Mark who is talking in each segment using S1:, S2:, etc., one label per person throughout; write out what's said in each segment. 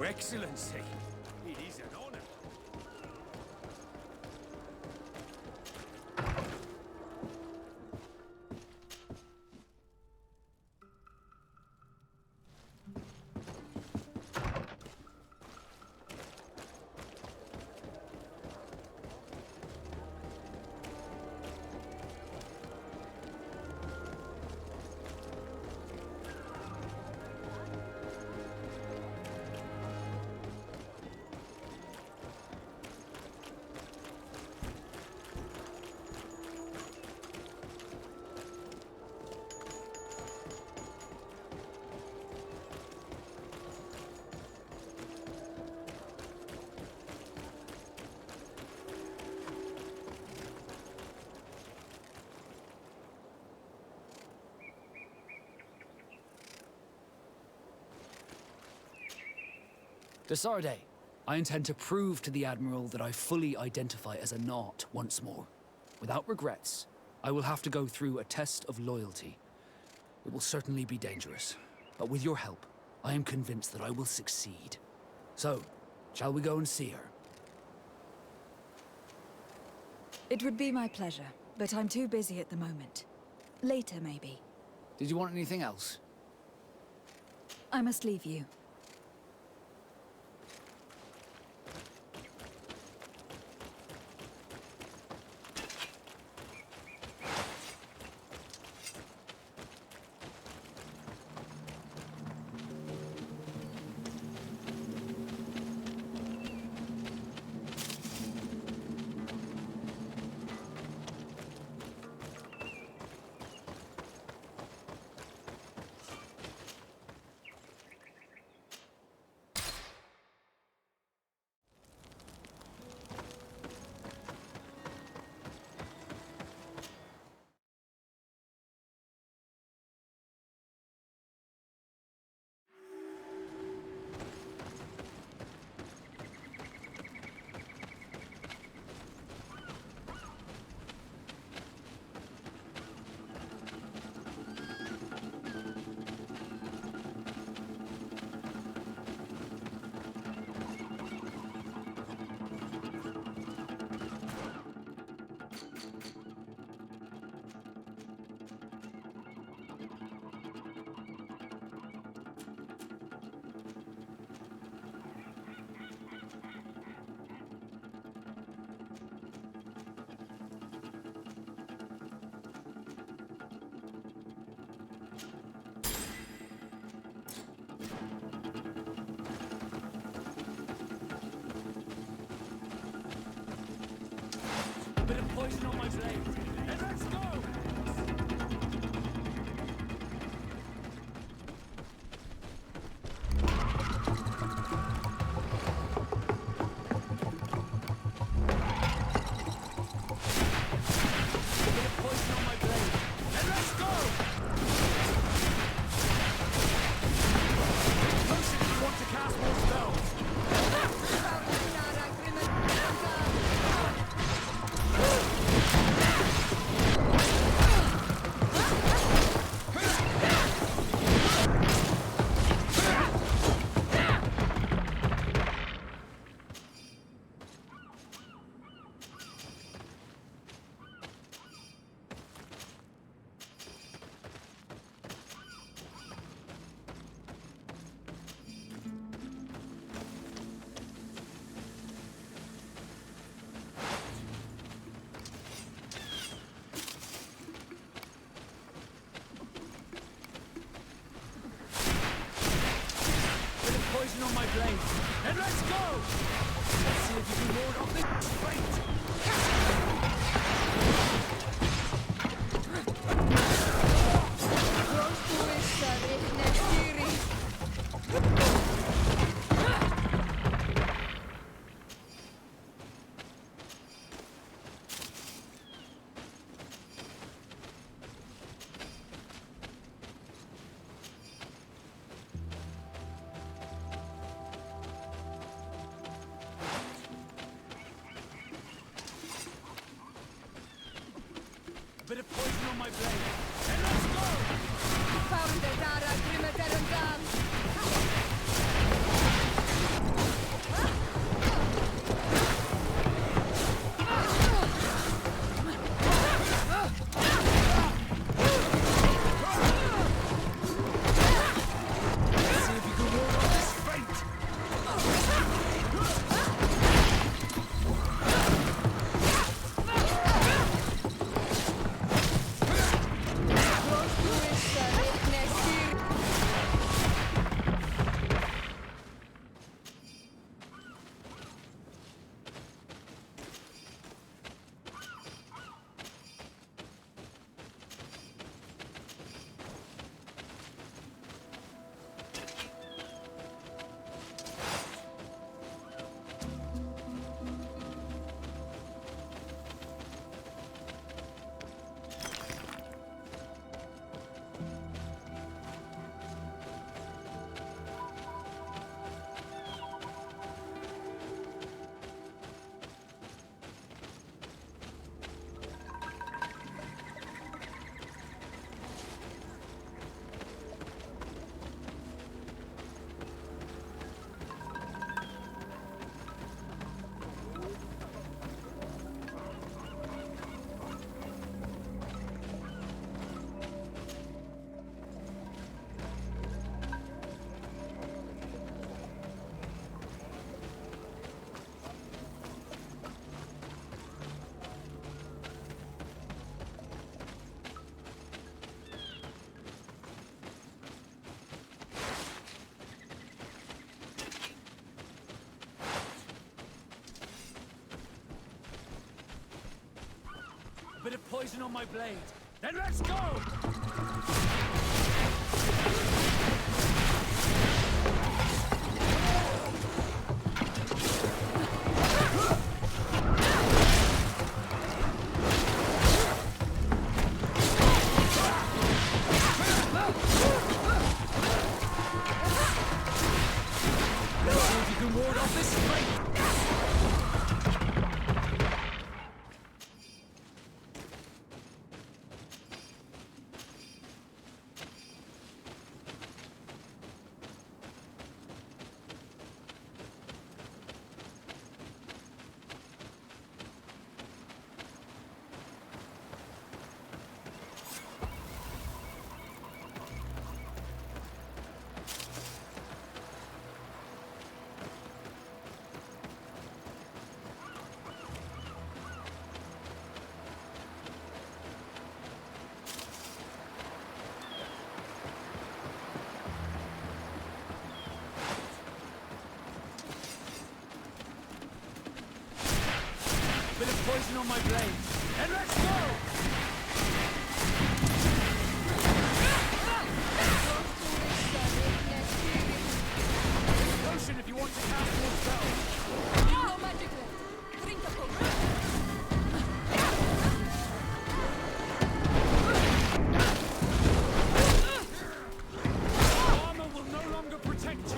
S1: Excellency. It is an honor.
S2: Desarde, I intend to prove to the Admiral that I fully identify as a Naut once more. Without regrets, I will have to go through a test of loyalty. It will certainly be dangerous, but with your help, I am convinced that I will succeed. So, shall we go and see her?
S3: It would be my pleasure, but I'm too busy at the moment. Later, maybe.
S2: Did you want anything else?
S3: I must leave you.
S1: Bit of poison on my blade. And let's go! Poison on my blade. And let's go! Let's see if you can ward off this fate! Bit of poison on my blade. And let's go! Found the Dara Grimaterendam! bit of poison on my blade. Then let's go! Let's see if you can ward off this fight! Bit of poison on my blade. And let's go! Potion if you want to cast more spells.
S3: No magic left. Drink a potion.
S1: Armor will no longer protect you.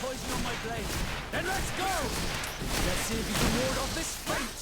S1: Poison on my blade. Then let's go! Let's see if you can ward off this fate!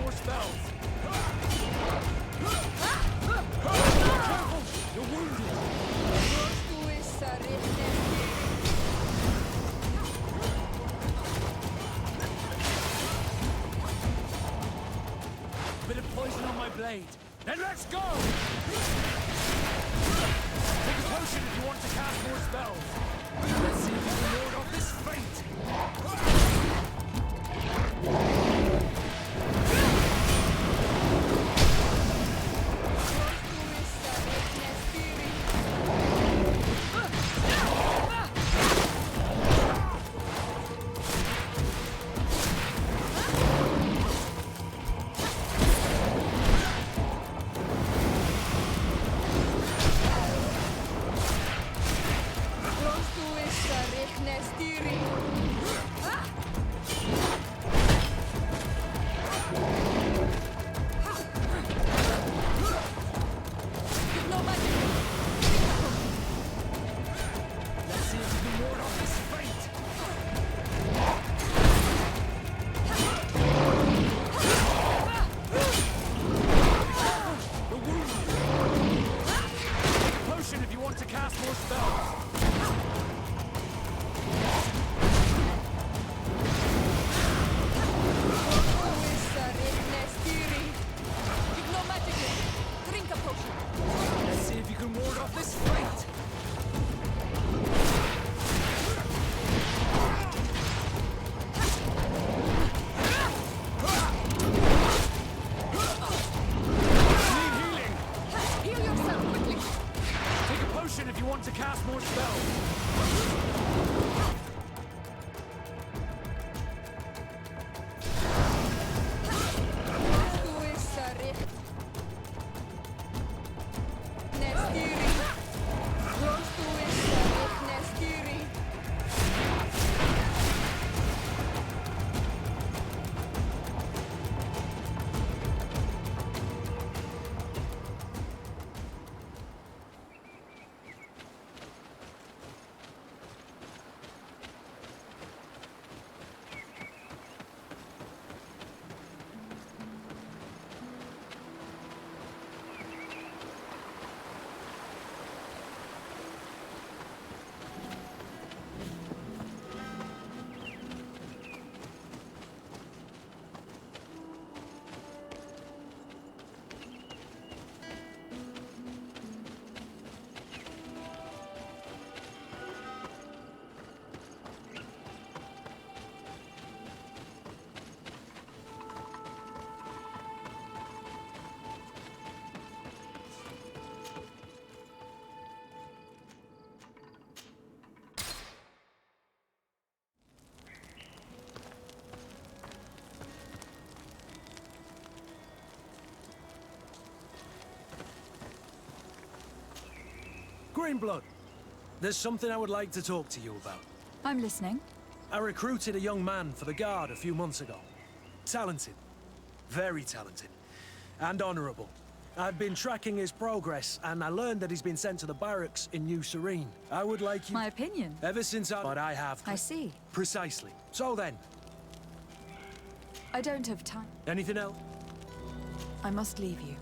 S1: more spells. You're wounded. A bit of poison on my blade. Then let's go! Take a potion if you want to cast more spells. Let's see if you can ward off this fate.
S4: Greenblood, there's something I would like to talk to you about.
S3: I'm listening.
S4: I recruited a young man for the Guard a few months ago. Talented. Very talented. And honorable. I've been tracking his progress, and I learned that he's been sent to the barracks in New Serene. I would like you...
S3: My opinion.
S4: Ever since But I have...
S3: I see.
S4: Precisely. So then,
S3: I don't have time.
S4: anything else?
S3: I must leave you.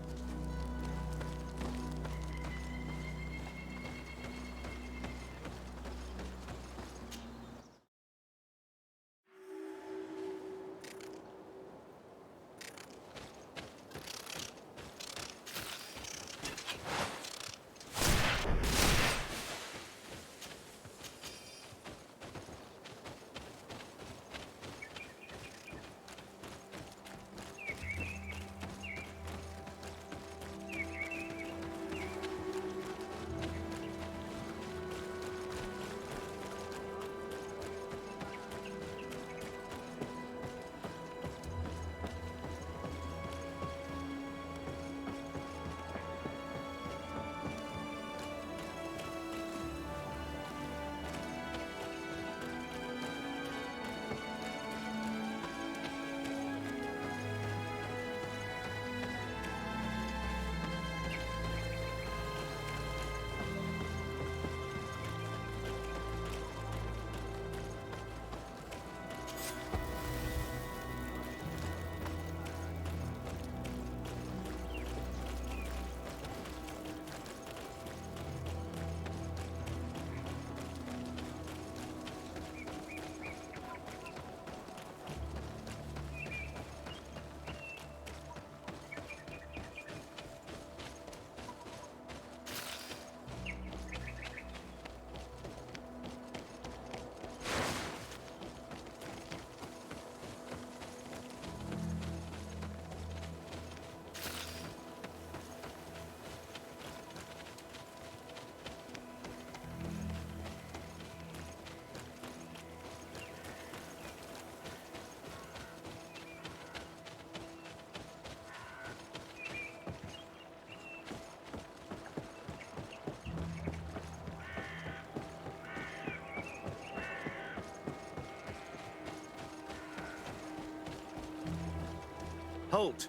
S5: Halt!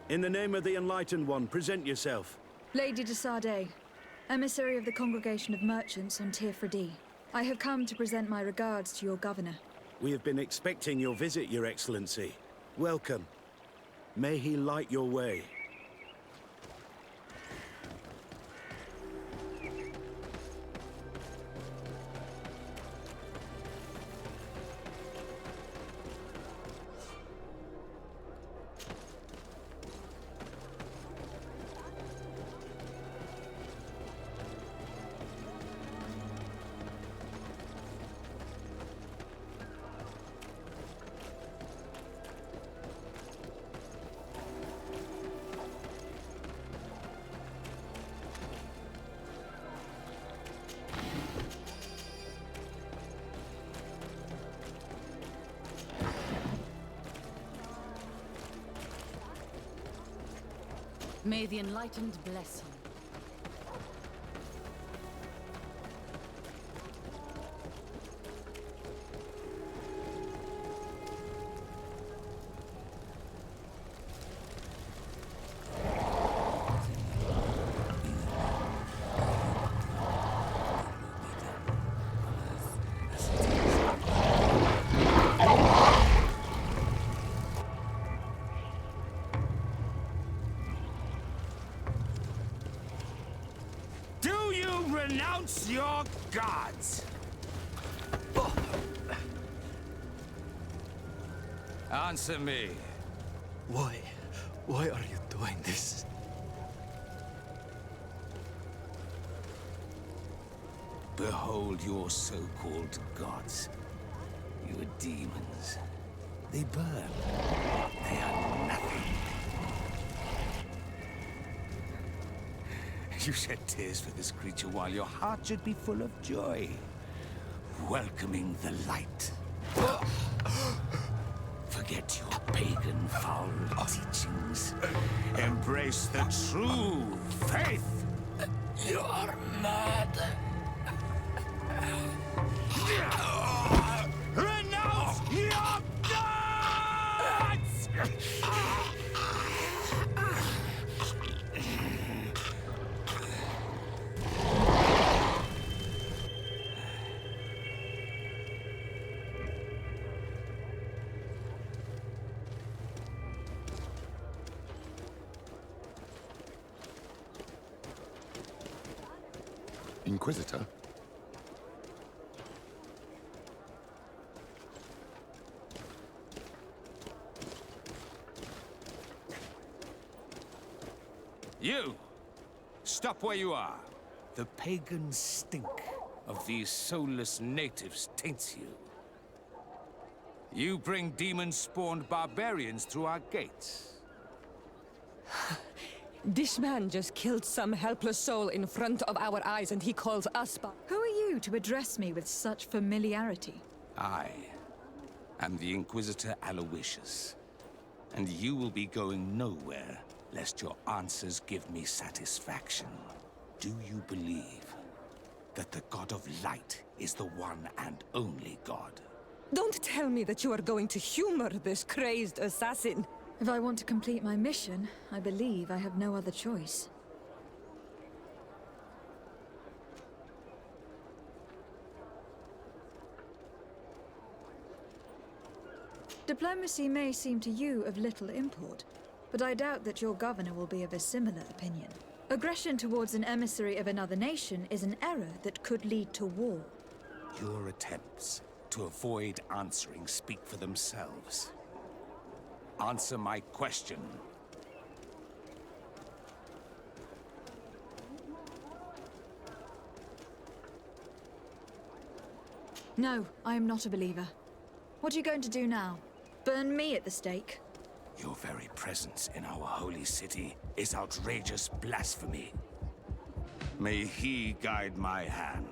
S5: In the name of the Enlightened One, present yourself.
S3: Lady de Sardet, emissary of the Congregation of Merchants on Tirfredi. I have come to present my regards to your governor.
S5: We have been expecting your visit, Your Excellency. Welcome. May he light your way.
S6: May the Enlightened bless you.
S1: Renounce your gods! Answer me.
S7: Why? Why are you doing this?
S1: Behold your so-called gods. You are demons. They burn. They are nothing. You shed tears for this creature while your heart should be full of joy. Welcoming the light. Forget your pagan foul teachings. Embrace the true faith.
S7: You are mad.
S1: Renounce your gods!
S8: Inquisitor?
S1: You! Stop where you are. The pagan stink of these soulless natives taints you. You bring demon-spawned barbarians through our gates.
S9: This man just killed some helpless soul in front of our eyes, and he calls us
S3: Who are you to address me with such familiarity?
S1: I am the Inquisitor Aloysius, and you will be going nowhere lest your answers give me satisfaction. Do you believe that the God of Light is the one and only God?
S9: Don't tell me that you are going to humor this crazed assassin.
S3: If I want to complete my mission, I believe I have no other choice. Diplomacy may seem to you of little import, but I doubt that your governor will be of a similar opinion. Aggression towards an emissary of another nation is an error that could lead to war.
S1: Your attempts to avoid answering speak for themselves. Answer my question.
S3: No, I am not a believer. What are you going to do now? Burn me at the stake?
S1: Your very presence in our holy city is outrageous blasphemy. May he guide my hand.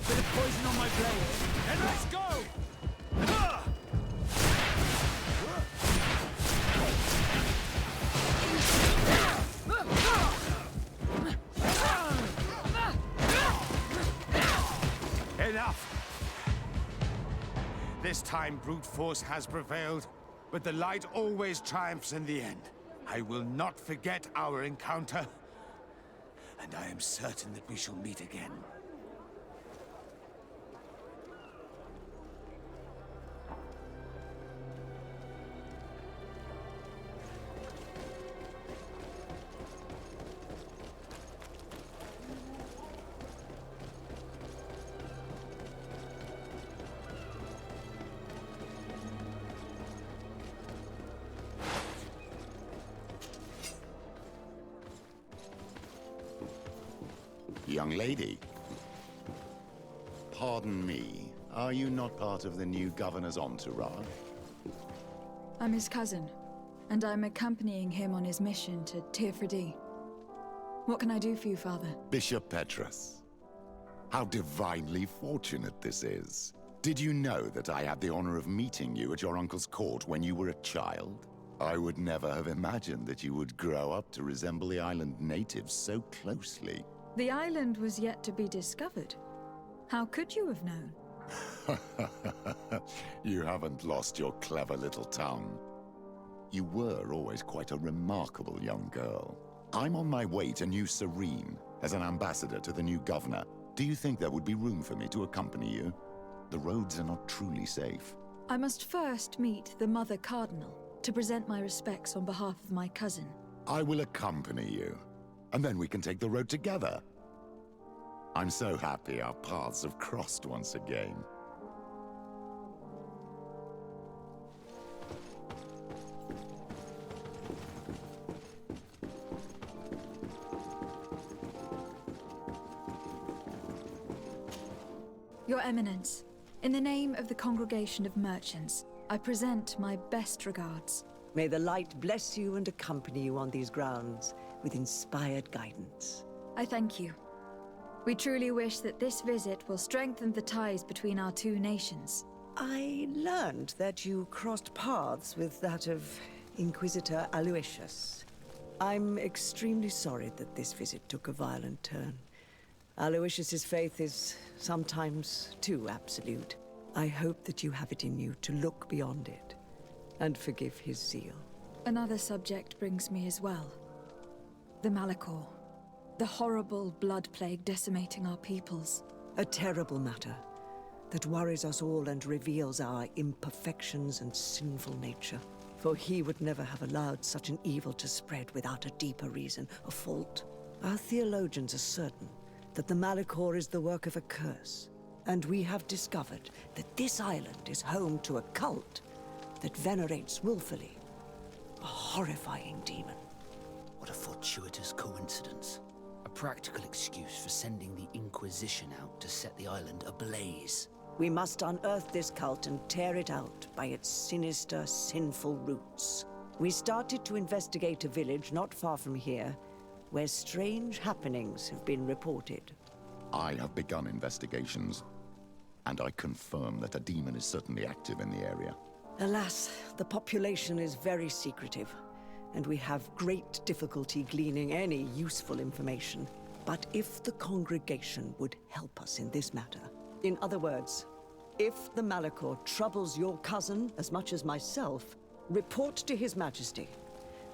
S2: Bit of poison on my blade, and let's go!
S1: Enough! This time brute force has prevailed, but the light always triumphs in the end. I will not forget our encounter, and I am certain that we shall meet again.
S8: Young lady. Pardon me, are you not part of the new governor's entourage?
S3: I'm his cousin, and I'm accompanying him on his mission to Tirfredi. What can I do for you, Father?
S8: Bishop Petrus. How divinely fortunate this is. Did you know that I had the honor of meeting you at your uncle's court when you were a child? I would never have imagined that you would grow up to resemble the island natives so closely.
S3: The island was yet to be discovered. How could you have known?
S8: You haven't lost your clever little tongue. You were always quite a remarkable young girl. I'm on my way to New Serene as an ambassador to the new governor. Do you think there would be room for me to accompany you? The roads are not truly safe.
S3: I must first meet the Mother Cardinal to present my respects on behalf of my cousin.
S8: I will accompany you, and then we can take the road together. I'm so happy our paths have crossed once again.
S3: Your Eminence, in the name of the Congregation of Merchants, I present my best regards.
S10: May the light bless you and accompany you on these grounds with inspired guidance.
S3: I thank you. We truly wish that this visit will strengthen the ties between our two nations.
S10: I learned that you crossed paths with that of Inquisitor Aloysius. I'm extremely sorry that this visit took a violent turn. Aloysius's faith is sometimes too absolute. I hope that you have it in you to look beyond it and forgive his zeal.
S3: Another subject brings me as well. The Malachor. The horrible blood plague decimating our peoples.
S10: A terrible matter that worries us all and reveals our imperfections and sinful nature. For he would never have allowed such an evil to spread without a deeper reason, a fault. Our theologians are certain that the Malachor is the work of a curse, and we have discovered that this island is home to a cult that venerates willfully a horrifying demon.
S2: What a fortuitous coincidence. A practical excuse for sending the Inquisition out to set the island ablaze.
S10: We must unearth this cult and tear it out by its sinister, sinful roots. We started to investigate a village not far from here, where strange happenings have been reported.
S8: I have begun investigations, and I confirm that a demon is certainly active in the area.
S10: Alas, the population is very secretive, and we have great difficulty gleaning any useful information. But if the congregation would help us in this matter, in other words, if the Malachor troubles your cousin as much as myself, report to His Majesty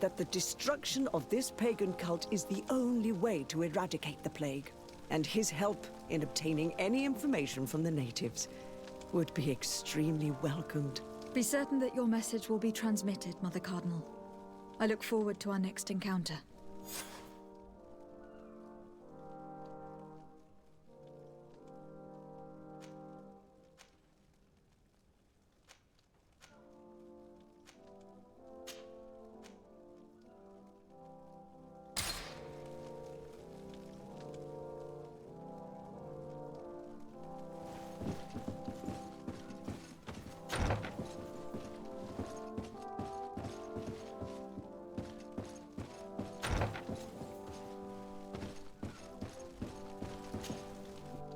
S10: that the destruction of this pagan cult is the only way to eradicate the plague, and his help in obtaining any information from the natives would be extremely welcomed.
S3: Be certain that your message will be transmitted, Mother Cardinal. I look forward to our next encounter.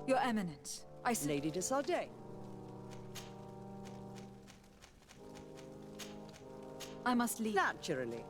S3: Your Eminence,
S10: Lady de Sardet.
S3: I must leave.
S10: Naturally.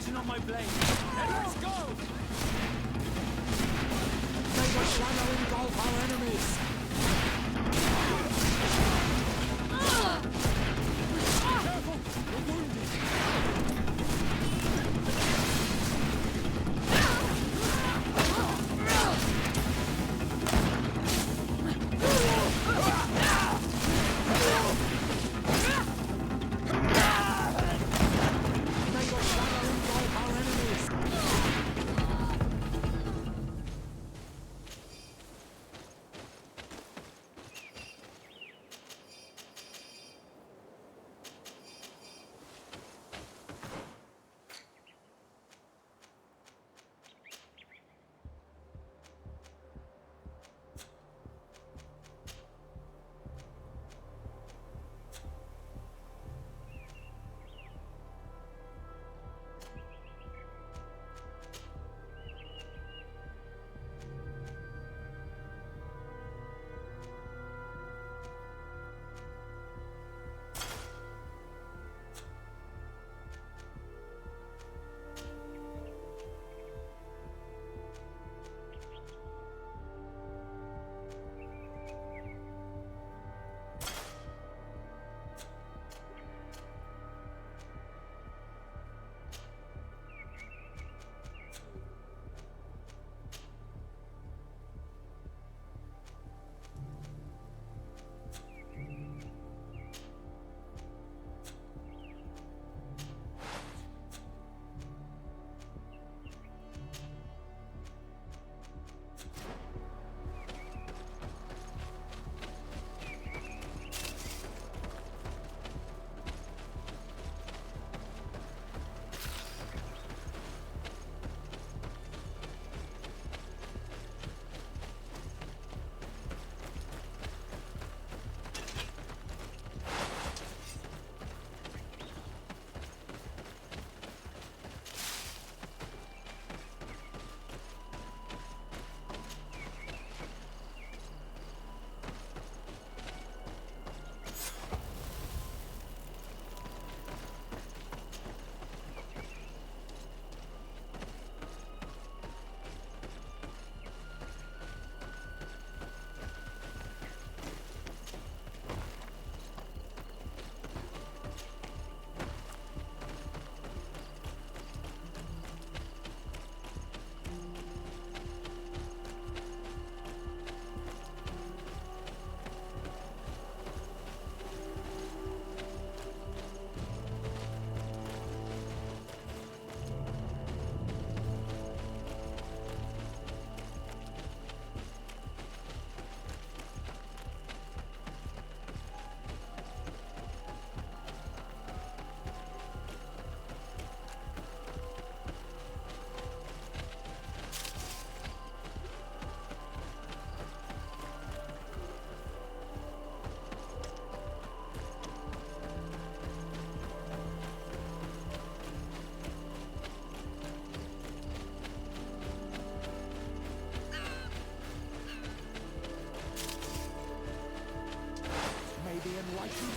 S2: poison on my blade. Then let's go!
S11: May the shadow engulf our enemies! Careful! You're wounded!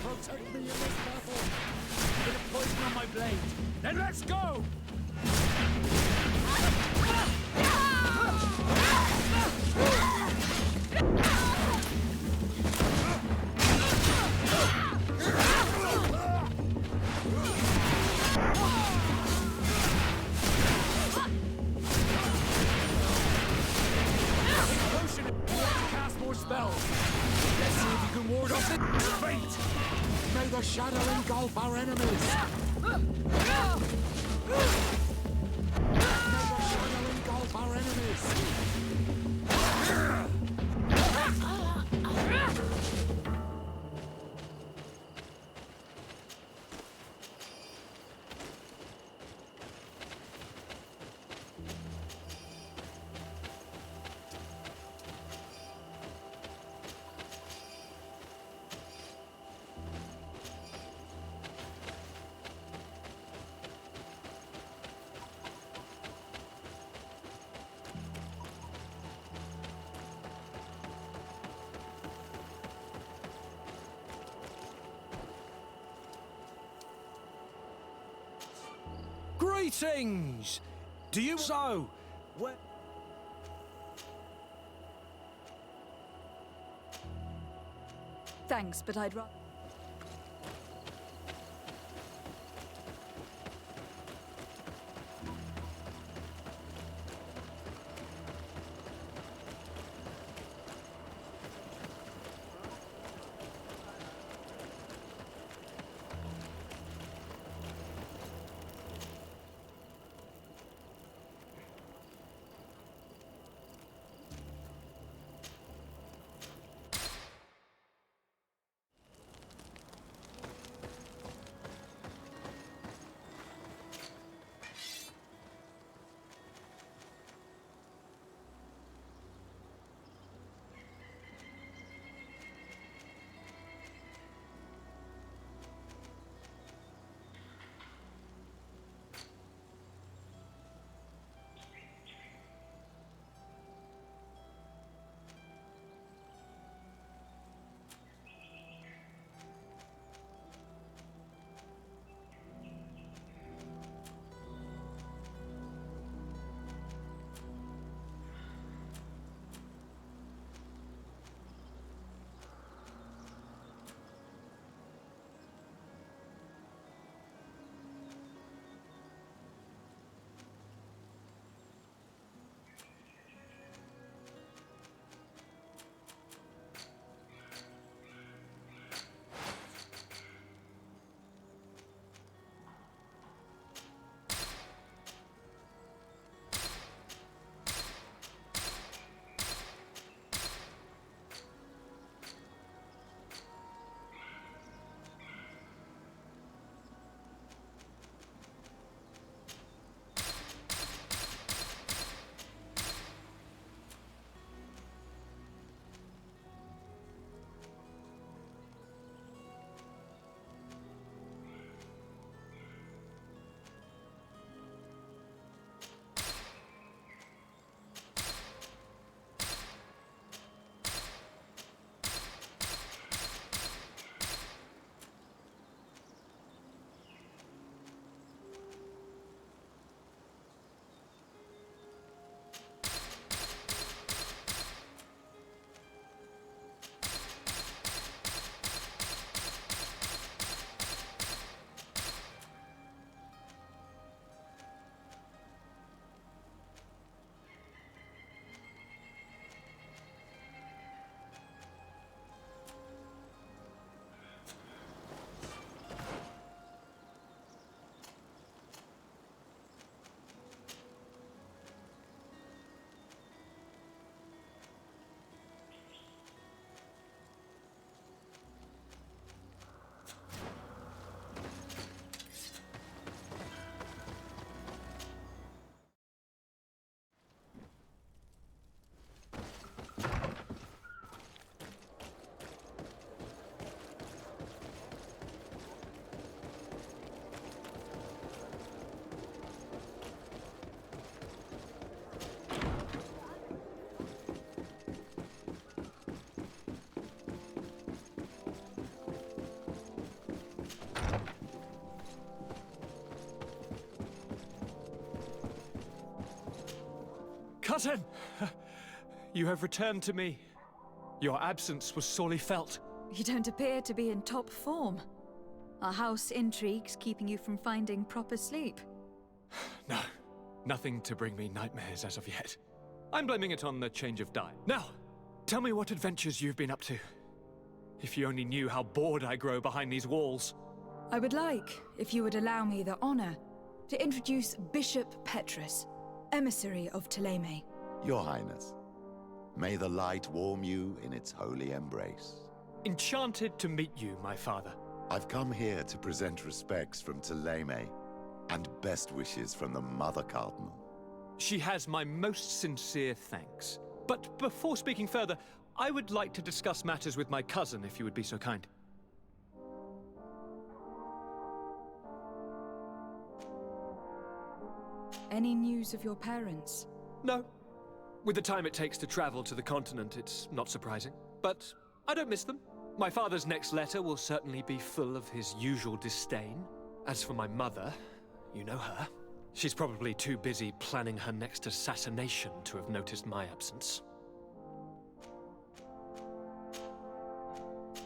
S2: Protect me in this battle! Bit of poison on my blade. Then let's go! Cast more spells. Let's see if you can ward off the fate.
S11: May the shadow engulf our enemies! May the shadow engulf our enemies!
S4: Greetings! Do you so? Where...
S3: Thanks, but I'd rather...
S7: Cousin! You have returned to me. Your absence was sorely felt.
S3: You don't appear to be in top form. Are house intrigues keeping you from finding proper sleep?
S7: No, nothing to bring me nightmares as of yet. I'm blaming it on the change of diet. Now, tell me what adventures you've been up to. If you only knew how bored I grow behind these walls.
S3: I would like, if you would allow me the honor, to introduce Bishop Petrus, emissary of Ptolemy.
S8: Your Highness, may the light warm you in its holy embrace.
S7: Enchanted to meet you, my father.
S8: I've come here to present respects from Ptolemy, and best wishes from the Mother Cardinal.
S7: She has my most sincere thanks. But before speaking further, I would like to discuss matters with my cousin, if you would be so kind.
S3: Any news of your parents?
S7: No. With the time it takes to travel to the continent, it's not surprising. But I don't miss them. My father's next letter will certainly be full of his usual disdain. As for my mother, you know her. She's probably too busy planning her next assassination to have noticed my absence.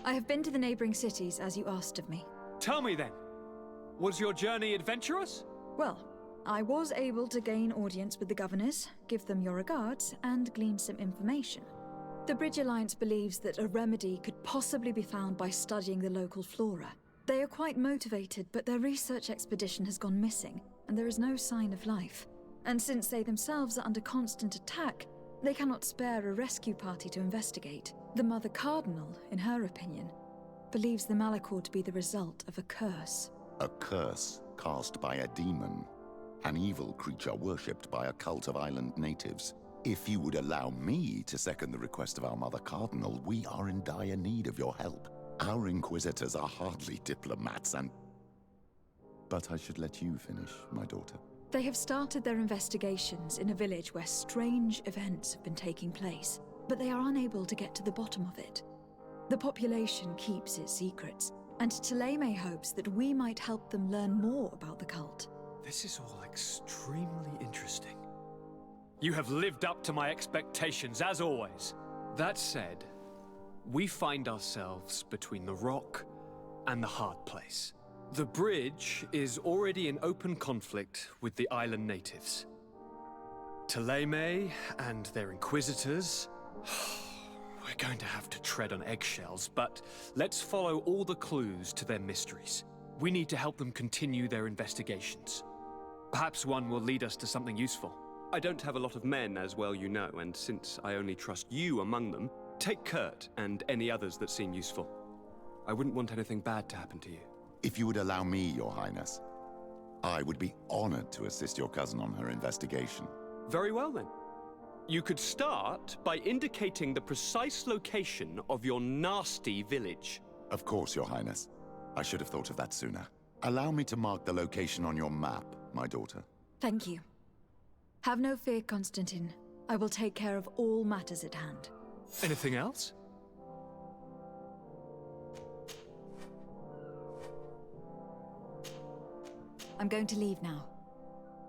S3: I have been to the neighboring cities, as you asked of me.
S7: Tell me then, was your journey adventurous?
S3: Well, I was able to gain audience with the governors, give them your regards, and glean some information. The Bridge Alliance believes that a remedy could possibly be found by studying the local flora. They are quite motivated, but their research expedition has gone missing, and there is no sign of life. And since they themselves are under constant attack, they cannot spare a rescue party to investigate. The Mother Cardinal, in her opinion, believes the Malachor to be the result of a curse.
S8: A curse cast by a demon. An evil creature worshipped by a cult of island natives. If you would allow me to second the request of our Mother Cardinal, we are in dire need of your help. Our Inquisitors are hardly diplomats and... But I should let you finish, my daughter.
S3: They have started their investigations in a village where strange events have been taking place, but they are unable to get to the bottom of it. The population keeps its secrets, and Taleme hopes that we might help them learn more about the cult.
S7: This is all extremely interesting. You have lived up to my expectations, as always. That said, we find ourselves between the rock and the hard place. The bridge is already in open conflict with the island natives. Taleme and their inquisitors... We're going to have to tread on eggshells, but let's follow all the clues to their mysteries. We need to help them continue their investigations. Perhaps one will lead us to something useful.
S12: I don't have a lot of men, as well you know, and since I only trust you among them, take Kurt and any others that seem useful. I wouldn't want anything bad to happen to you.
S8: If you would allow me, Your Highness, I would be honored to assist your cousin on her investigation.
S12: Very well, then. You could start by indicating the precise location of your nasty village.
S8: Of course, Your Highness. I should have thought of that sooner. Allow me to mark the location on your map, my daughter.
S3: Thank you. Have no fear, Constantine. I will take care of all matters at hand.
S7: Anything else?
S3: I'm going to leave now.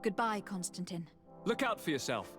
S3: Goodbye, Constantine.
S7: Look out for yourself.